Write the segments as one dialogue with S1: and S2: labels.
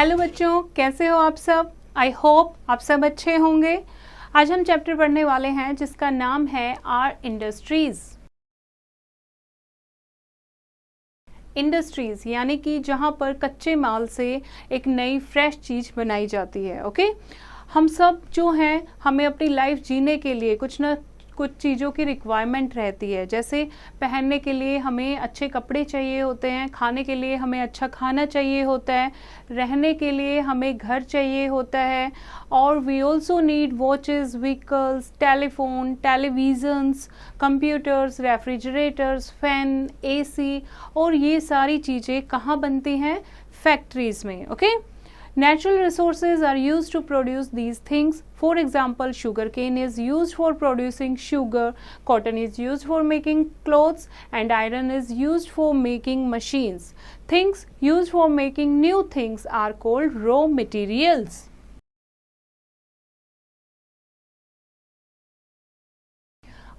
S1: Hello बच्चों, कैसे हो आप सब? आई होप आप सब अच्छे होंगे। आज हम चैप्टर पढ़ने वाले हैं जिसका नाम है आर इंडस्ट्रीज। इंडस्ट्रीज यानी कि जहाँ पर कच्चे माल से एक नई फ्रेश चीज़ बनाई जाती है। ओके, हम सब जो हैं हमें अपनी लाइफ जीने के लिए कुछ ना कुछ चीज़ों की रिक्वायरमेंट रहती है। जैसे पहनने के लिए हमें अच्छे कपड़े चाहिए होते हैं, खाने के लिए हमें अच्छा खाना चाहिए होता है, रहने के लिए हमें घर चाहिए होता है, और we also need watches, vehicles, telephone, televisions, computers, refrigerators, fan, AC, और ये सारी चीज़ें कहाँ बनती हैं? फैक्ट्रीज़ में। Okay, Natural resources are used to produce these things. For example, sugarcane is used for producing sugar, cotton is used for making clothes, and iron is used for making machines. Things used for making new things are called raw materials.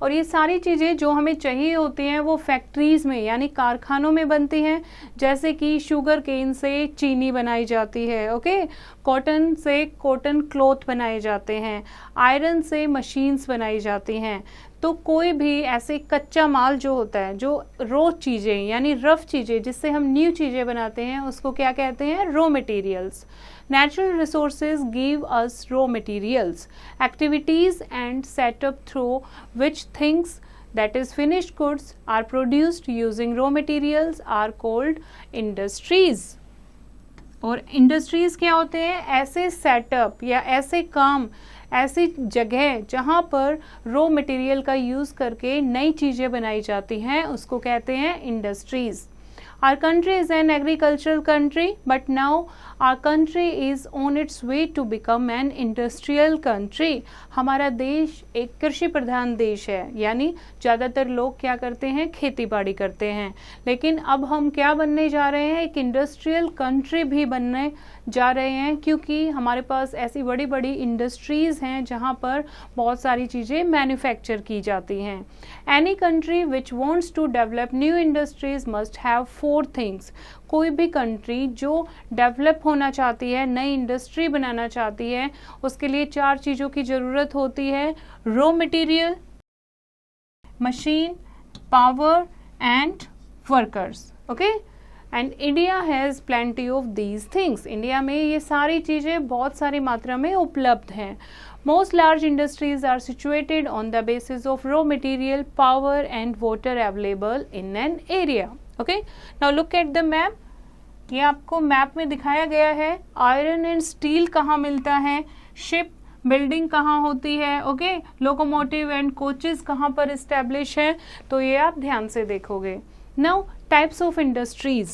S1: और ये सारी चीज़ें जो हमें चाहिए होती हैं वो फैक्ट्रीज़ में यानी कारखानों में बनती हैं। जैसे कि शुगर केन से चीनी बनाई जाती है, ओके, कॉटन से कॉटन क्लॉथ बनाए जाते हैं, आयरन से मशीन्स बनाई जाती हैं। तो कोई भी ऐसे कच्चा माल जो होता है, जो रॉ चीज़ें यानी रफ चीज़ें जिससे हम न्यू चीज़ें बनाते हैं, उसको क्या कहते हैं? Raw materials. Natural resources give us raw materials, activities and setup through which things, that is finished goods, are produced using raw materials are called industries. और इंडस्ट्रीज़ क्या होते हैं? ऐसे सेटअप या ऐसे काम, ऐसी जगह जहाँ पर रॉ मटेरियल का यूज़ करके नई चीज़ें बनाई जाती हैं, उसको कहते हैं industries. Our country is an agricultural country, but now our country is on its way to become an industrial country. हमारा देश एक कृषि प्रधान देश है, यानी ज़्यादातर लोग क्या करते हैं? खेती बाड़ी करते हैं। लेकिन अब हम क्या बनने जा रहे हैं? एक इंडस्ट्रियल कंट्री भी बनने जा रहे हैं, क्योंकि हमारे पास ऐसी बड़ी बड़ी इंडस्ट्रीज़ हैं जहाँ पर बहुत सारी चीज़ें मैन्युफैक्चर की जाती हैं। Any country which wants to develop new industries must have 4 things. कोई भी कंट्री जो डेवलप होना चाहती है, नई इंडस्ट्री बनाना चाहती है, उसके लिए 4 चीज़ों की ज़रूरत होती है: raw material, machine, power and workers. Okay, and India has plenty of these things. India में ये सारी चीज़ें बहुत सारी मात्रा में उपलब्ध हैं। Most large industries are situated on the basis of raw material, power and water available in an area. Okay, now look at the map. ये आपको मैप में दिखाया गया है। आयरन एंड स्टील कहाँ मिलता है, शिप बिल्डिंग कहाँ होती है, ओके, लोकोमोटिव एंड कोचेस कहाँ पर इस्टेब्लिश है, तो ये आप ध्यान से देखोगे। Now types of industries.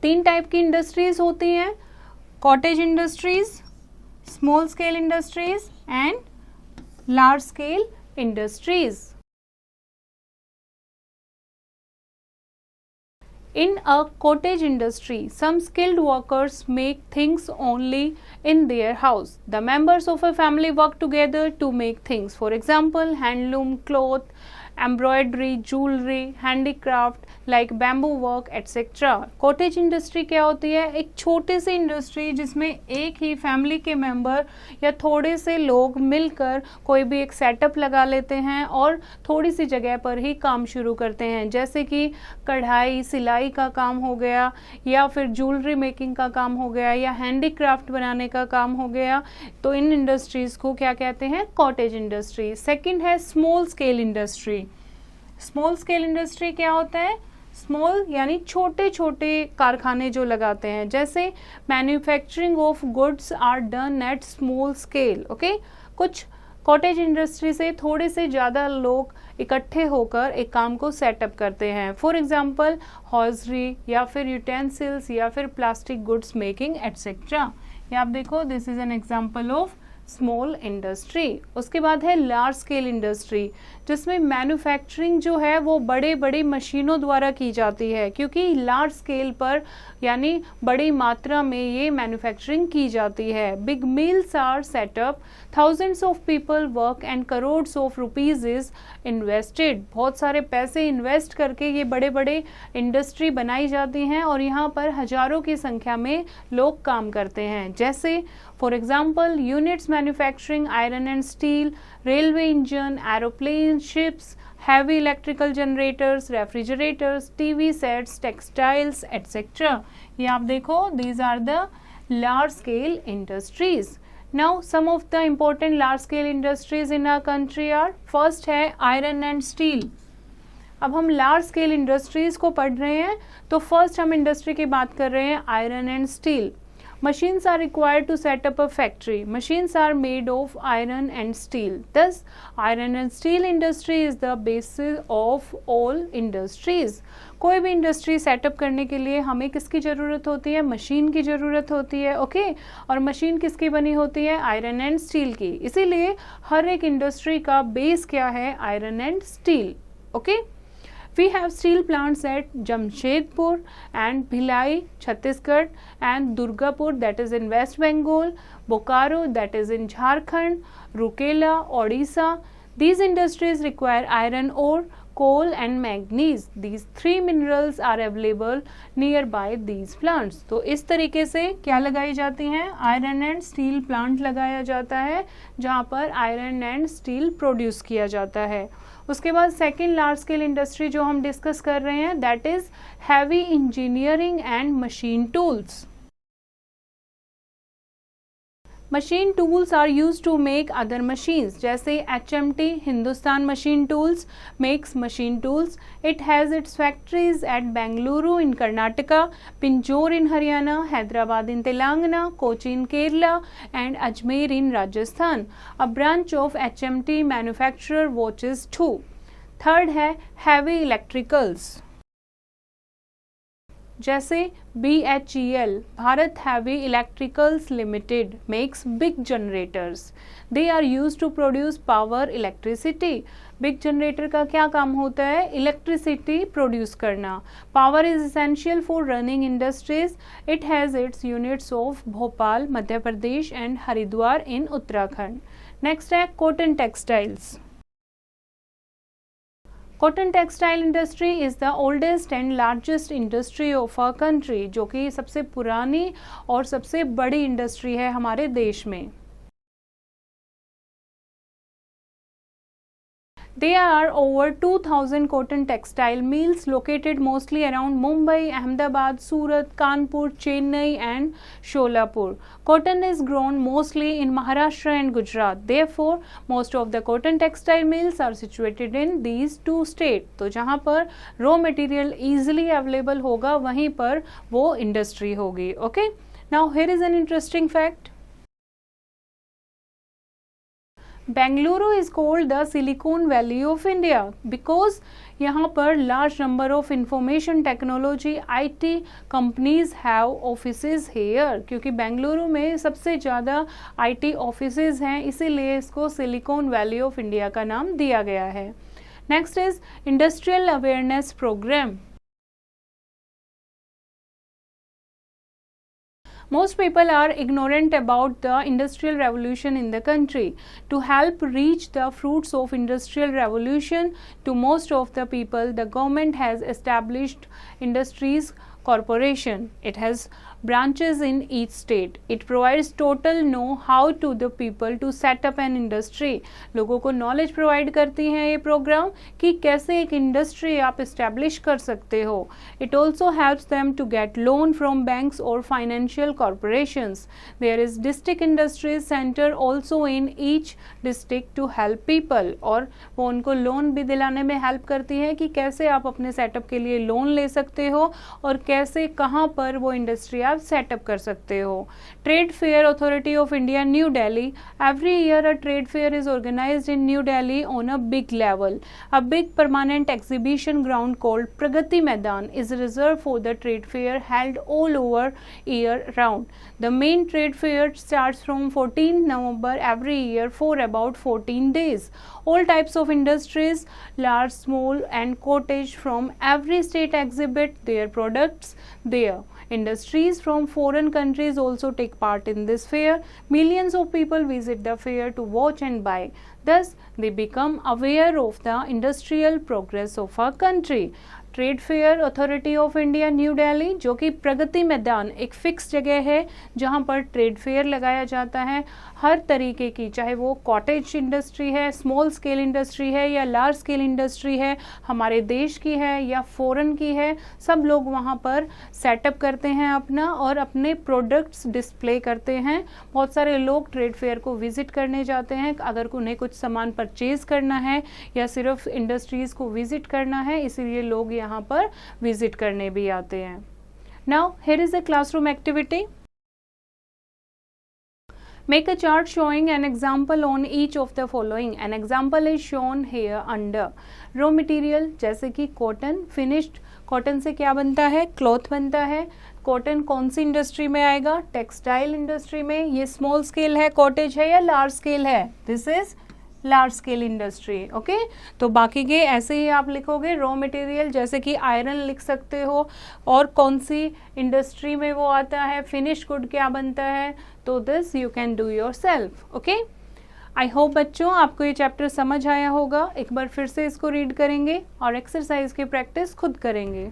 S1: 3 type की इंडस्ट्रीज होती हैं: cottage industries, small scale industries and large scale industries. In a cottage industry, some skilled workers make things only in their house. The members of a family work together to make things. For example, handloom, cloth, embroidery, jewelry, handicraft like bamboo work, etc. Cottage industry क्या होती है? एक छोटी सी industry जिसमें एक ही family के member या थोड़े से लोग मिलकर कोई भी एक सेटअप लगा लेते हैं और थोड़ी सी जगह पर ही काम शुरू करते हैं। जैसे कि कढ़ाई सिलाई का काम हो गया, या फिर ज्वेलरी मेकिंग का काम हो गया, या हैंडीक्राफ्ट बनाने का काम हो गया। तो इन इंडस्ट्रीज़ को क्या कहते हैं? Cottage industry. सेकंड है small scale industry. Small scale industry क्या होता है? स्मॉल यानी छोटे छोटे कारखाने जो लगाते हैं। जैसे manufacturing of goods are done at small scale. Okay, कुछ कॉटेज इंडस्ट्री से थोड़े से ज़्यादा लोग इकट्ठे होकर एक काम को सेटअप करते हैं। फॉर एग्जांपल हॉजरी, या फिर यूटेंसिल्स, या फिर प्लास्टिक गुड्स मेकिंग एटसेट्रा। ये आप देखो, this is an example of small industry. उसके बाद है लार्ज स्केल इंडस्ट्री, जिसमें मैन्युफैक्चरिंग जो है वो बड़े बड़े मशीनों द्वारा की जाती है, क्योंकि लार्ज स्केल पर यानी बड़ी मात्रा में ये मैन्युफैक्चरिंग की जाती है। Big mills are set up, thousands of people work and crores of rupees is invested. बहुत सारे पैसे इन्वेस्ट करके ये बड़े बड़े इंडस्ट्री बनाई जाती हैं और यहाँ पर हजारों की संख्या में लोग काम करते हैं। जैसे for example units manufacturing iron and steel, railway engine, aeroplane, ships, heavy electrical generators, refrigerators, TV sets, textiles, etc. ये आप देखो, these are the large scale industries. Now some of the important large scale industries in our country are, first है iron and steel. अब हम large scale industries को पढ़ रहे हैं, तो फर्स्ट हम इंडस्ट्री की बात कर रहे हैं iron and steel. Machines are required to set up a factory. Machines are made of iron and steel. Thus, iron and steel industry is the basis of all industries. कोई भी industry setup करने के लिए हमें किसकी ज़रूरत होती है? मशीन की ज़रूरत होती है, ओके। और मशीन किसकी बनी होती है? आयरन एंड स्टील की। इसीलिए हर एक इंडस्ट्री का बेस क्या है? Iron and steel, okay. We have steel plants at Jamshedpur and Bhilai, Chhattisgarh, and Durgapur, that is in West Bengal, Bokaro, that is in Jharkhand, Rurkela, Odisha. These industries require iron ore, coal and manganese. These three minerals are available nearby these plants. तो इस तरीके से क्या लगाई जाती हैं? Iron and steel plant लगाया जाता है, जहाँ पर आयरन एंड स्टील प्रोड्यूस किया जाता है। उसके बाद सेकेंड लार्ज स्केल इंडस्ट्री जो हम डिस्कस कर रहे हैं, that is heavy engineering and machine tools. Machine tools are use to make other machines, जैसे HMT Hindustan machine tools makes machine tools. It has its factories at Bengaluru in Karnataka, Pinjore in Haryana, Hyderabad in Telangana, Kochi in Kerala and Ajmer in Rajasthan. A branch of HMT manufacturer watches too. Third है heavy electricals, जैसे BHEL Bharat heavy electricals limited makes big generators. They are use to produce power electricity. Big generator का क्या काम होता है? Electricity produce करना। Power is essential for running industries. It has its units of Bhopal Madhya Pradesh and Haridwar in Uttarakhand. Next है cotton textiles. Cotton textile industry is the oldest and largest industry of our country, जो कि सबसे पुरानी और सबसे बड़ी इंडस्ट्री है हमारे देश में। There are over 2000 cotton textile mills located mostly around Mumbai, Ahmedabad, Surat, Kanpur, Chennai and Sholapur. Cotton is grown mostly in Maharashtra and Gujarat. Therefore, most of the cotton textile mills are situated in these two states. तो जहाँ पर raw material easily available होगा, वहीं पर वो industry होगी, okay? Now here is an interesting fact. Bengaluru is called the Silicon Valley of India because यहाँ पर large number of information technology IT companies have offices here, क्योंकि बेंगलुरु में सबसे ज़्यादा IT offices हैं, इसीलिए इसको Silicon Valley of India का नाम दिया गया है। Next is Industrial Awareness Program. Most people are ignorant about the industrial revolution in the country. To help reach the fruits of industrial revolution to most of the people, the government has established industries corporation. It has branches in each state. It provides total know-how to the people to set up an industry. लोगों को knowledge provide करती हैं ये program कि कैसे एक industry आप establish कर सकते हो. It also helps them to get loan from banks or financial corporations. There is district industries center also in each district to help people. और वो उनको लोन भी दिलाने में help करती है कि कैसे आप अपने setup के लिए लोन ले सकते हो और कैसे कहाँ पर वो इंडस्ट्री आप आप सेटअप कर सकते हो। Trade fair authority of India new Delhi, every year a trade fair is organised in new Delhi on a big level. A big permanent exhibition ground called Pragati Maidan is reserved for the trade fair held all over year round. The main trade fair starts from 14 November every year for about 14 days. All types of industries, large, small and cottage from every state exhibit their products there. Industries from foreign countries also take part in this fair. Millions of people visit the fair to watch and buy. Thus, they become aware of the industrial progress of our country. Trade fair authority of India new Delhi, जो कि प्रगति मैदान एक fix जगह है जहां पर trade fair लगाया जाता है हर तरीके की, चाहे वो कॉटेज इंडस्ट्री है, स्मॉल स्केल इंडस्ट्री है या लार्ज स्केल इंडस्ट्री है, हमारे देश की है या फॉरेन की है, सब लोग वहां पर सेटअप करते हैं अपना और अपने प्रोडक्ट्स डिस्प्ले करते हैं। बहुत सारे लोग ट्रेड फेयर को विजिट करने जाते हैं अगर उन्हें कुछ सामान परचेज करना है या सिर्फ इंडस्ट्रीज को विजिट करना है, इसीलिए लोग यहाँ पर विजिट करने भी आते हैं। Now here is a classroom activity. Make a chart showing an example on each of the following. An example is shown here under. Raw material जैसे कि कॉटन, फिनिश्ड कॉटन से क्या बनता है, क्लॉथ बनता है। कॉटन कौन सी इंडस्ट्री में आएगा, टेक्सटाइल इंडस्ट्री में। ये स्मॉल स्केल है, कॉटेज है या लार्ज स्केल है, this is large scale industry. Okay, तो बाकी के ऐसे ही आप लिखोगे। रॉ मटेरियल जैसे कि आयरन लिख सकते हो, और कौन सी इंडस्ट्री में वो आता है, फिनिश गुड क्या बनता है, तो this you can do your self. Okay, I hope बच्चों आपको ये चैप्टर समझ आया होगा। एक बार फिर से इसको रीड करेंगे और एक्सरसाइज की प्रैक्टिस खुद करेंगे।